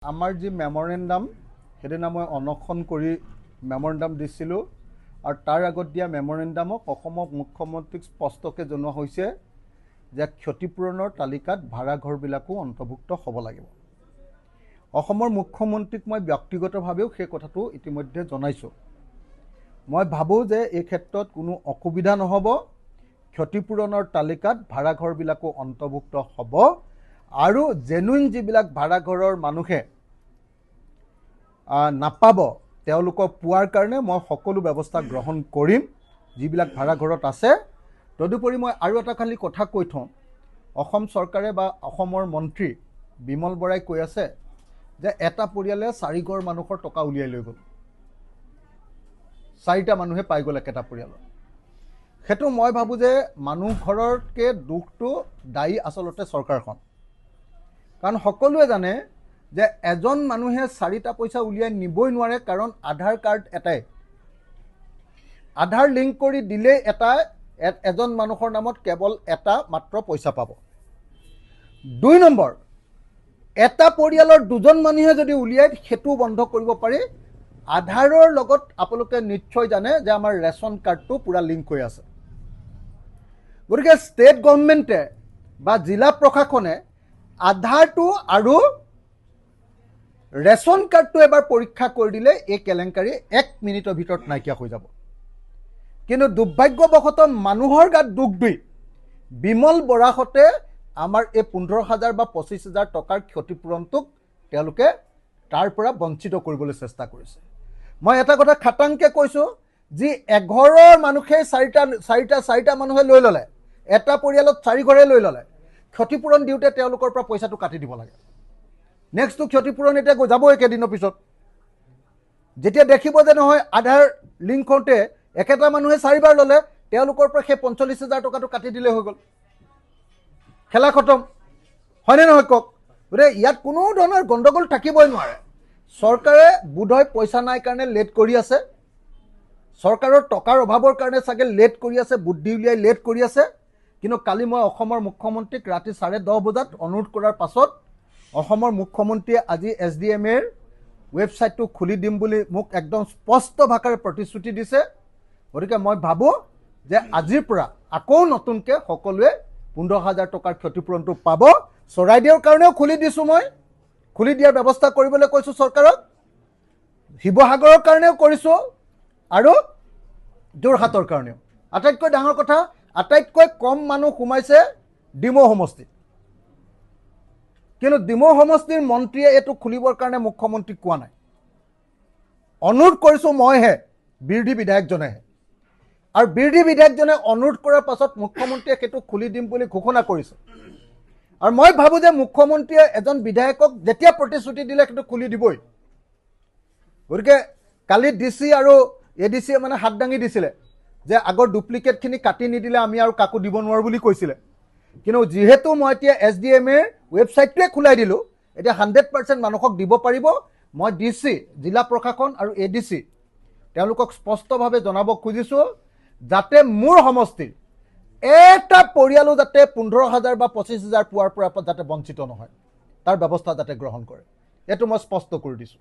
আমাৰ যি মেমৰেণ্ডাম সেইদিনা মই অনশন কৰি মেমৰেণ্ডাম দিছিলোঁ আৰু তাৰ আগত দিয়া মেমৰেণ্ডামক অসমৰ মুখ্যমন্ত্ৰীক স্পষ্টকৈ জনোৱা হৈছে যে ক্ষতিপূৰণৰ তালিকাত ভাড়াঘৰবিলাকো অন্তৰ্ভুক্ত হ'ব লাগিব। অসমৰ মুখ্যমন্ত্ৰীক মই ব্যক্তিগতভাৱেও সেই কথাটো ইতিমধ্যে জনাইছোঁ। মই ভাবোঁ যে এই ক্ষেত্ৰত কোনো অসুবিধা নহ'ব, ক্ষতিপূৰণৰ তালিকাত ভাড়াঘৰবিলাকো অন্তৰ্ভুক্ত হ'ব আৰু জেনুইন যিবিলাক ভাড়াঘৰৰ মানুহে নাপাব তেওঁলোকক পোৱাৰ কাৰণে মই সকলো ব্যৱস্থা গ্ৰহণ কৰিম যিবিলাক ভাড়াঘৰত আছে। তদুপৰি মই আৰু এটা খালি কথা কৈ থওঁ, অসম চৰকাৰে বা অসমৰ মন্ত্ৰী বিমল বৰাই কৈ আছে যে এটা পৰিয়ালে 4 ঘৰ মানুহৰ টকা উলিয়াই লৈ গ'ল, 4টা মানুহে পাই গ'ল একেটা পৰিয়ালত। সেইটো মই ভাবোঁ যে মানুহ ঘৰতকৈ দুখটো দায়ী আচলতে চৰকাৰখন। কাৰণ সকলোৱে জানে যে এজন মানুহে 4টা পইচা উলিয়াই নিবই নোৱাৰে, কাৰণ আধাৰ কাৰ্ড এটাই, আধাৰ লিংক কৰি দিলেই এজন মানুহৰ নামত কেৱল এটা মাত্ৰ পইচা পাব। 2 নম্বৰ, এটা পৰিয়ালৰ 2জন মানুহে যদি উলিয়াই সেইটো বন্ধ কৰিব পাৰি। আধাৰৰ লগত আপোনালোকে নিশ্চয় জানে যে আমাৰ ৰেচন কাৰ্ডটো পূৰা লিংক হৈ আছে। গতিকে ষ্টেট গভৰ্ণমেণ্টে বা জিলা প্ৰশাসনে আধাৰটো আৰু ৰেচন কাৰ্ডটো এবাৰ পৰীক্ষা কৰি দিলে এই কেলেংকাৰী 1 মিনিটৰ ভিতৰত নাইকিয়া হৈ যাব। কিন্তু দুৰ্ভাগ্যবশতঃ মানুহৰ গাত দুখ দি বিমল বৰাহঁতে আমাৰ এই 15,000 বা 25,000 টকাৰ ক্ষতিপূৰণটোক তেওঁলোকে তাৰ পৰা বঞ্চিত কৰিবলৈ চেষ্টা কৰিছে। মই এটা কথা খাটাংকৈ কৈছোঁ, যি এঘৰৰ মানুহে 4টা মানুহে লৈ ল'লে, এটা পৰিয়ালত 4 ঘৰে লৈ ল'লে, ক্ষতিপূৰণ দিওঁতে তেওঁলোকৰ পৰা পইচাটো কাটি দিব লাগে। নেক্সটটো ক্ষতিপূৰণ এতিয়া যাবই কেইদিনৰ পিছত, যেতিয়া দেখিব যে নহয় আধাৰ লিংক কৰোঁতে একেটা মানুহে 4 বাৰ ল'লে, তেওঁলোকৰ পৰা সেই 45,000 টকাটো কাটি দিলে হৈ গ'ল, খেলা খতম, হয়নে নহয় কওক? গতিকে ইয়াত কোনো ধৰণৰ গণ্ডগোল থাকিবই নোৱাৰে। চৰকাৰে বোধহয় পইচা নাই কাৰণে লেট কৰি আছে, চৰকাৰৰ টকাৰ অভাৱৰ কাৰণে চাগে লেট কৰি আছে, বুদ্ধি উলিয়াই লেট কৰি আছে। কিন্তু কালি মই অসমৰ মুখ্যমন্ত্ৰীক ৰাতি 10:30 বজাত অনুৰোধ কৰাৰ পাছত অসমৰ মুখ্যমন্ত্ৰীয়ে আজি SDMAৰ ৱেবছাইটটো খুলি দিম বুলি মোক একদম স্পষ্ট ভাষাৰে প্ৰতিশ্ৰুতি দিছে। গতিকে মই ভাবোঁ যে আজিৰ পৰা আকৌ নতুনকৈ সকলোৱে 15,000 টকাৰ ক্ষতিপূৰণটো পাব। চৰাইদেউৰ কাৰণেও খুলি দিছোঁ, মই খুলি দিয়াৰ ব্যৱস্থা কৰিবলৈ কৈছোঁ চৰকাৰক, শিৱসাগৰৰ কাৰণেও কৰিছোঁ আৰু যোৰহাটৰ কাৰণেও। আটাইতকৈ ডাঙৰ কথা, আটাইতকৈ কম মানুহ সোমাইছে ডিমৌ সমষ্টিত, কিন্তু ডিমৌ সমষ্টিৰ মন্ত্ৰীয়ে এইটো খুলিবৰ কাৰণে মুখ্যমন্ত্ৰীক কোৱা নাই। অনুৰোধ কৰিছোঁ মইহে, বিৰোধী বিধায়কজনেহে, আৰু বিৰোধী বিধায়কজনে অনুৰোধ কৰাৰ পাছত মুখ্যমন্ত্ৰীয়ে সেইটো খুলি দিম বুলি ঘোষণা কৰিছে। আৰু মই ভাবোঁ যে মুখ্যমন্ত্ৰীয়ে এজন বিধায়কক যেতিয়া প্ৰতিশ্ৰুতি দিলে সেইটো খুলি দিবই। গতিকে কালি DC আৰু ADCয়ে মানে হাত দাঙি দিছিলে যে আগৰ ডুপ্লিকেটখিনি কাটি নিদিলে আমি আৰু কাকো দিব নোৱাৰোঁ বুলি কৈছিলে। কিন্তু যিহেতু মই এতিয়া SDMAৰ ৱেবছাইটটোৱে খোলাই দিলোঁ, এতিয়া 100% মানুহক দিব পাৰিব। মই DC, জিলা প্ৰশাসন আৰু ADC তেওঁলোকক স্পষ্টভাৱে জনাব খুজিছোঁ যাতে মোৰ সমষ্টিৰ এটা পৰিয়ালো যাতে 15,000 বা 25,000 পোৱাৰ পৰা যাতে বঞ্চিত নহয়, তাৰ ব্যৱস্থা যাতে গ্ৰহণ কৰে, এইটো মই স্পষ্ট কৰি দিছোঁ।